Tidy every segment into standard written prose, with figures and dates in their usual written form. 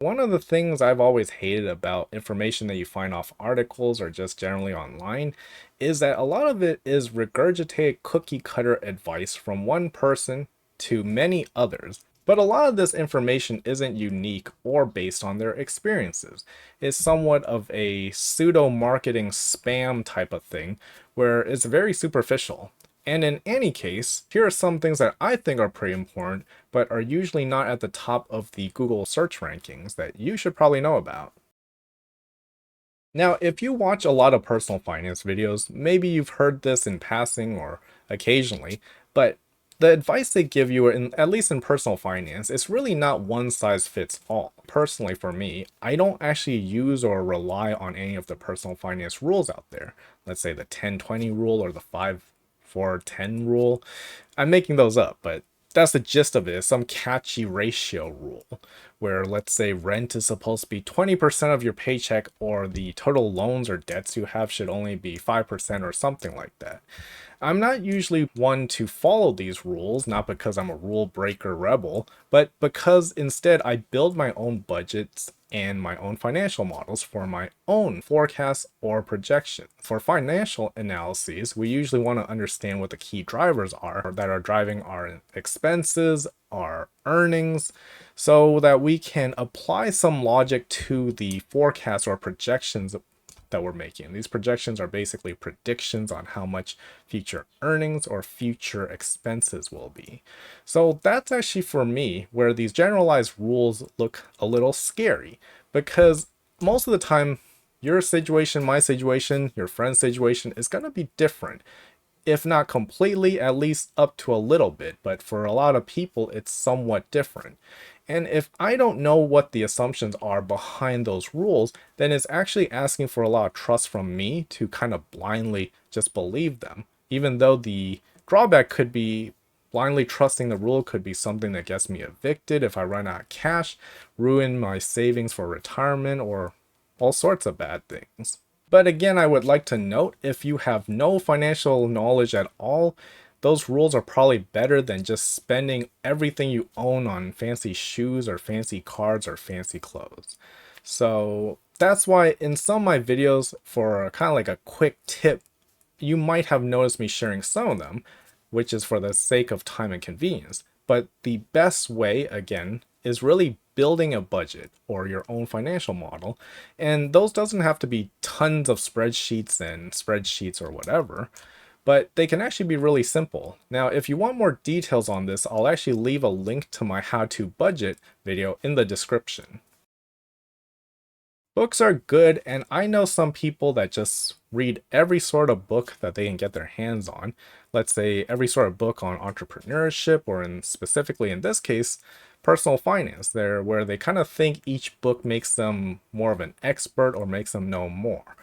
One of the things I've always hated about information that you find off articles or just generally online is that a lot of it is regurgitated cookie cutter advice from one person to many others. But a lot of this information isn't unique or based on their experiences. It's somewhat of a pseudo marketing spam type of thing where it's very superficial. And in any case, here are some things that I think are pretty important, but are usually not at the top of the Google search rankings that you should probably know about. Now, if you watch a lot of personal finance videos, maybe you've heard this in passing or occasionally, but the advice they give you, at least in personal finance, is really not one size fits all. Personally, for me, I don't actually use or rely on any of the personal finance rules out there. Let's say the 10-20 rule or the 5-4-10 rule. I'm making those up, but that's the gist of it. Some catchy ratio rule where, let's say, rent is supposed to be 20% of your paycheck, or the total loans or debts you have should only be 5% or something like that. I'm not usually one to follow these rules, not because I'm a rule breaker rebel, but because instead I build my own budgets and my own financial models for my own forecasts or projections. For financial analyses, we usually want to understand what the key drivers are that are driving our expenses, our earnings, so that we can apply some logic to the forecasts or projections that we're making. These projections are basically predictions on how much future earnings or future expenses will be. So that's actually for me where these generalized rules look a little scary, because most of the time your situation, my situation, your friend's situation is going to be different, if not completely, at least up to a little bit. But for a lot of people, it's somewhat different. And if I don't know what the assumptions are behind those rules, then it's actually asking for a lot of trust from me to kind of blindly just believe them. Even though the drawback could be blindly trusting the rule could be something that gets me evicted if I run out of cash, ruin my savings for retirement, or all sorts of bad things. But again, I would like to note, if you have no financial knowledge at all, those rules are probably better than just spending everything you own on fancy shoes or fancy cars or fancy clothes. So that's why in some of my videos, for kind of like a quick tip, you might have noticed me sharing some of them, which is for the sake of time and convenience. But the best way, again, is really building a budget or your own financial model. And those doesn't have to be tons of spreadsheets or whatever, but they can actually be really simple. Now, if you want more details on this, I'll actually leave a link to my how to budget video in the description. Books are good, and I know some people that just read every sort of book that they can get their hands on. Let's say every sort of book on entrepreneurship, or specifically in this case, personal finance, there where they kind of think each book makes them more of an expert or makes them know more.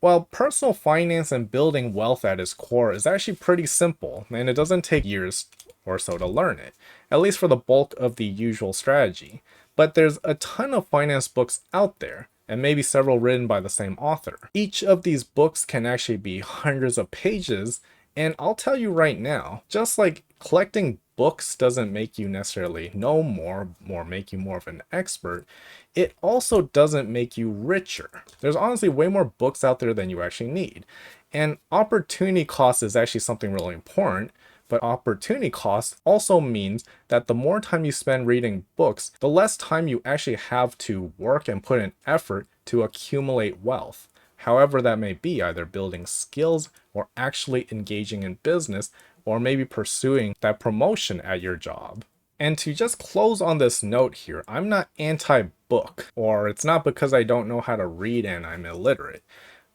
Well, personal finance and building wealth at its core is actually pretty simple, and it doesn't take years or so to learn it, at least for the bulk of the usual strategy. But there's a ton of finance books out there, and maybe several written by the same author. Each of these books can actually be hundreds of pages, and I'll tell you right now, just like collecting books doesn't make you necessarily know more or make you more of an expert, it also doesn't make you richer. There's honestly way more books out there than you actually need. And opportunity cost is actually something really important, but opportunity cost also means that the more time you spend reading books, the less time you actually have to work and put in effort to accumulate wealth. However that may be, either building skills or actually engaging in business, or maybe pursuing that promotion at your job. And to just close on this note here, I'm not anti-book, or it's not because I don't know how to read and I'm illiterate.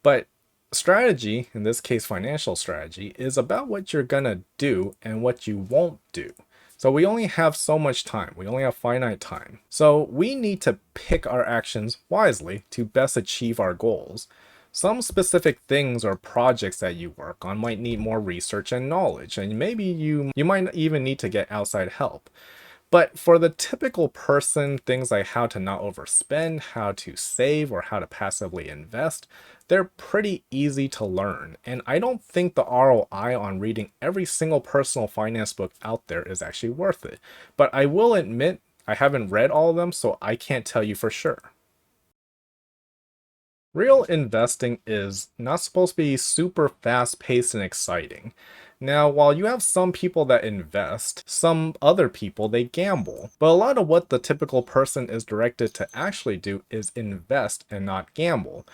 But strategy, in this case financial strategy, is about what you're gonna do and what you won't do. So we only have so much time. We only have finite time. So we need to pick our actions wisely to best achieve our goals. Some specific things or projects that you work on might need more research and knowledge, and maybe you might even need to get outside help. But for the typical person, things like how to not overspend, how to save, or how to passively invest, they're pretty easy to learn. And I don't think the ROI on reading every single personal finance book out there is actually worth it. But I will admit, I haven't read all of them, so I can't tell you for sure. Real investing is not supposed to be super fast paced and exciting. Now, while you have some people that invest, some other people they gamble. But a lot of what the typical person is directed to actually do is invest and not gamble.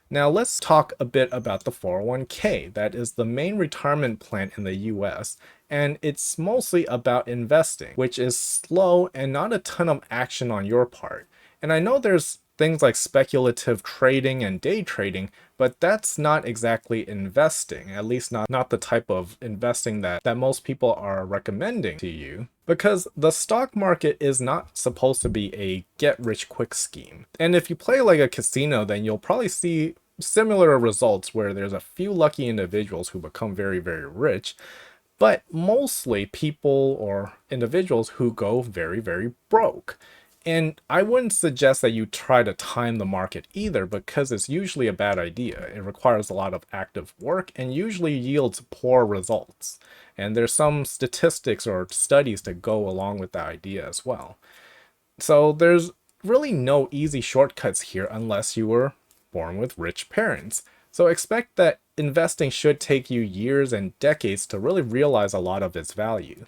Now, let's talk a bit about the 401k. That is the main retirement plan in the US, and it's mostly about investing, which is slow and not a ton of action on your part. And I know there's things like speculative trading and day trading, but that's not exactly investing, at least not the type of investing that most people are recommending to you. Because the stock market is not supposed to be a get rich quick scheme. And if you play like a casino, then you'll probably see similar results where there's a few lucky individuals who become very, very rich, but mostly people or individuals who go very, very broke. And I wouldn't suggest that you try to time the market either because it's usually a bad idea. It requires a lot of active work and usually yields poor results. And there's some statistics or studies to go along with that idea as well. So there's really no easy shortcuts here unless you were born with rich parents. So expect that investing should take you years and decades to really realize a lot of its value.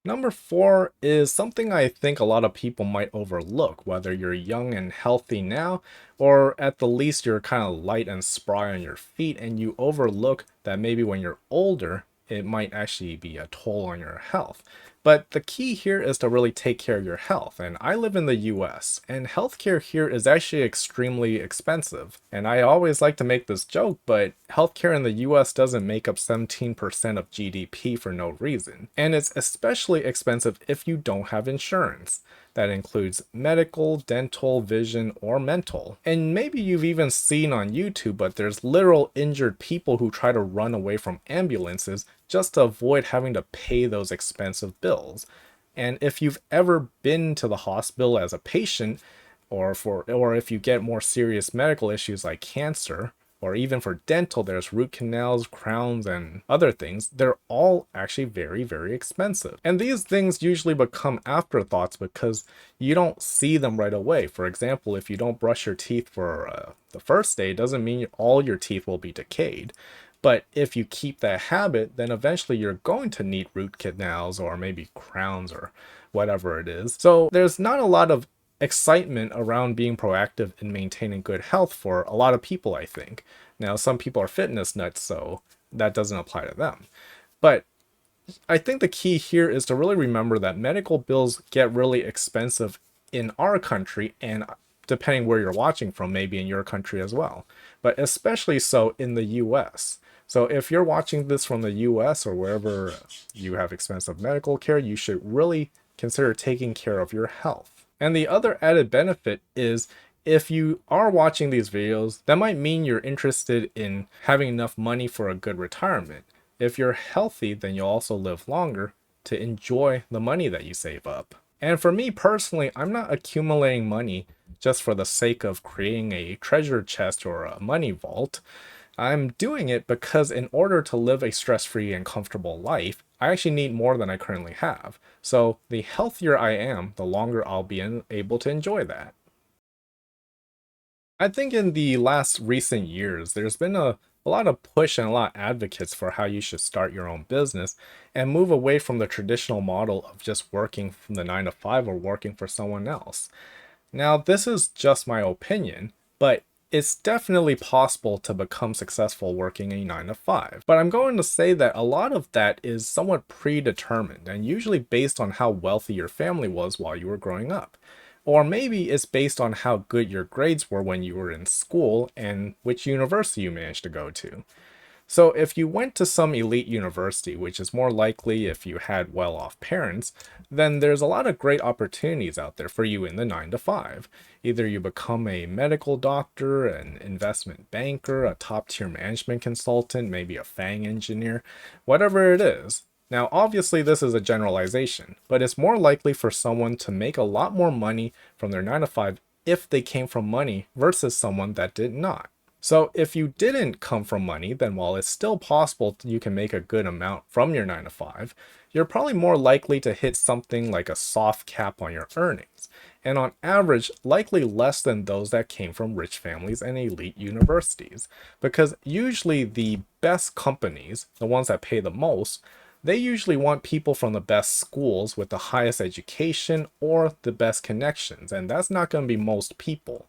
Number four is something I think a lot of people might overlook, whether you're young and healthy now, or at the least you're kind of light and spry on your feet, and you overlook that maybe when you're older, it might actually be a toll on your health. But the key here is to really take care of your health. And I live in the US, and healthcare here is actually extremely expensive. And I always like to make this joke, but healthcare in the US doesn't make up 17% of GDP for no reason. And it's especially expensive if you don't have insurance. That includes medical, dental, vision, or mental. And maybe you've even seen on YouTube, but there's literal injured people who try to run away from ambulances just to avoid having to pay those expensive bills. And if you've ever been to the hospital as a patient, or if you get more serious medical issues like cancer, or even for dental, there's root canals, crowns, and other things. They're all actually very, very expensive. And these things usually become afterthoughts because you don't see them right away. For example, if you don't brush your teeth for the first day, it doesn't mean all your teeth will be decayed. But if you keep that habit, then eventually you're going to need root canals or maybe crowns or whatever it is. So there's not a lot of excitement around being proactive in maintaining good health for a lot of people, I think. Now, some people are fitness nuts, so that doesn't apply to them. But I think the key here is to really remember that medical bills get really expensive in our country, and depending where you're watching from, maybe in your country as well, but especially so in the US. So if you're watching this from the US or wherever you have expensive medical care, you should really consider taking care of your health. And the other added benefit is if you are watching these videos, that might mean you're interested in having enough money for a good retirement. If you're healthy, then you'll also live longer to enjoy the money that you save up. And for me personally, I'm not accumulating money just for the sake of creating a treasure chest or a money vault. I'm doing it because in order to live a stress-free and comfortable life, I actually need more than I currently have. So the healthier I am, the longer I'll be able to enjoy that. I think in the last recent years, there's been a lot of push and a lot of advocates for how you should start your own business and move away from the traditional model of just working from the 9 to 5 or working for someone else. Now, this is just my opinion, but it's definitely possible to become successful working a 9 to 5. But I'm going to say that a lot of that is somewhat predetermined and usually based on how wealthy your family was while you were growing up. Or maybe it's based on how good your grades were when you were in school and which university you managed to go to. So if you went to some elite university, which is more likely if you had well-off parents, then there's a lot of great opportunities out there for you in the 9 to 5. Either you become a medical doctor, an investment banker, a top-tier management consultant, maybe a FANG engineer, whatever it is. Now, obviously this is a generalization, but it's more likely for someone to make a lot more money from their 9 to 5 if they came from money versus someone that did not. So if you didn't come from money, then while it's still possible you can make a good amount from your 9 to 5, you're probably more likely to hit something like a soft cap on your earnings, and on average, likely less than those that came from rich families and elite universities. Because usually the best companies, the ones that pay the most, they usually want people from the best schools with the highest education or the best connections, and that's not going to be most people.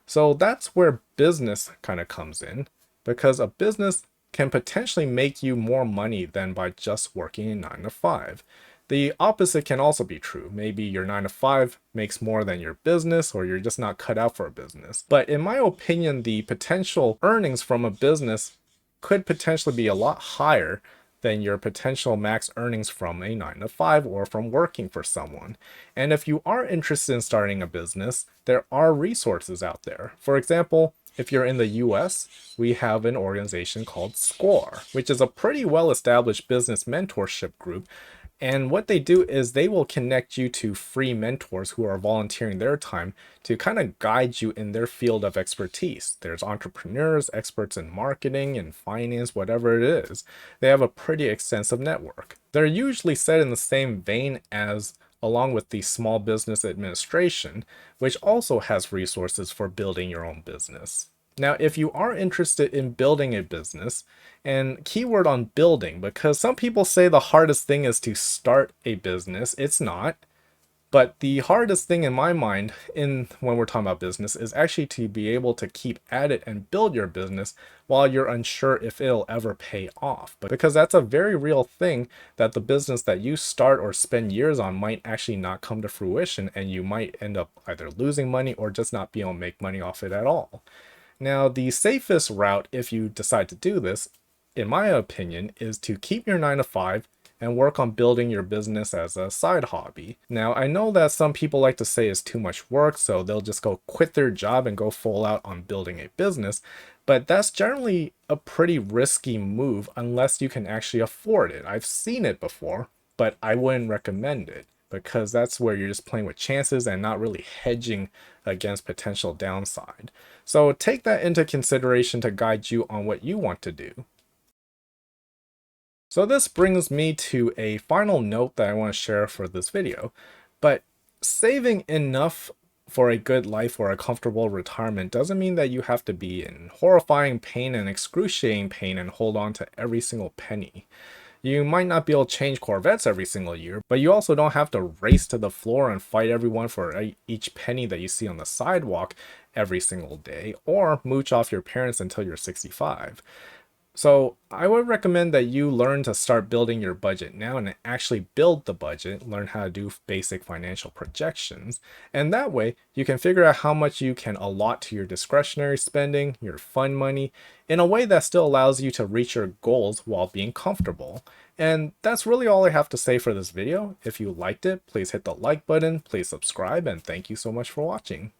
So that's where business kind of comes in, because a business can potentially make you more money than by just working a 9 to 5. The opposite can also be true. Maybe your 9 to 5 makes more than your business, or you're just not cut out for a business. But in my opinion, the potential earnings from a business could potentially be a lot higher than your potential max earnings from a 9 to 5 or from working for someone. And if you are interested in starting a business, there are resources out there. For example, if you're in the US, we have an organization called SCORE, which is a pretty well established business mentorship group. And what they do is they will connect you to free mentors who are volunteering their time to kind of guide you in their field of expertise. There's entrepreneurs, experts in marketing and finance, whatever it is. They have a pretty extensive network. They're usually set in the same vein as along with the Small Business Administration, which also has resources for building your own business. Now, if you are interested in building a business, and keyword on building, because some people say the hardest thing is to start a business. It's not. But the hardest thing in my mind in when we're talking about business is actually to be able to keep at it and build your business while you're unsure if it'll ever pay off. But because that's a very real thing, that the business that you start or spend years on might actually not come to fruition, and you might end up either losing money or just not be able to make money off it at all. Now, the safest route if you decide to do this, in my opinion, is to keep your 9 to 5 and work on building your business as a side hobby. Now, I know that some people like to say it's too much work, so they'll just go quit their job and go full out on building a business, but that's generally a pretty risky move unless you can actually afford it. I've seen it before, but I wouldn't recommend it, because that's where you're just playing with chances and not really hedging against potential downside. So take that into consideration to guide you on what you want to do. So this brings me to a final note that I want to share for this video. But saving enough for a good life or a comfortable retirement doesn't mean that you have to be in horrifying pain and excruciating pain and hold on to every single penny. You might not be able to change Corvettes every single year, but you also don't have to race to the floor and fight everyone for each penny that you see on the sidewalk every single day, or mooch off your parents until you're 65. So I would recommend that you learn to start building your budget now and actually build the budget, learn how to do basic financial projections, and that way you can figure out how much you can allot to your discretionary spending, your fund money, in a way that still allows you to reach your goals while being comfortable. And that's really all I have to say for this video. If you liked it, please hit the like button, please subscribe, and thank you so much for watching.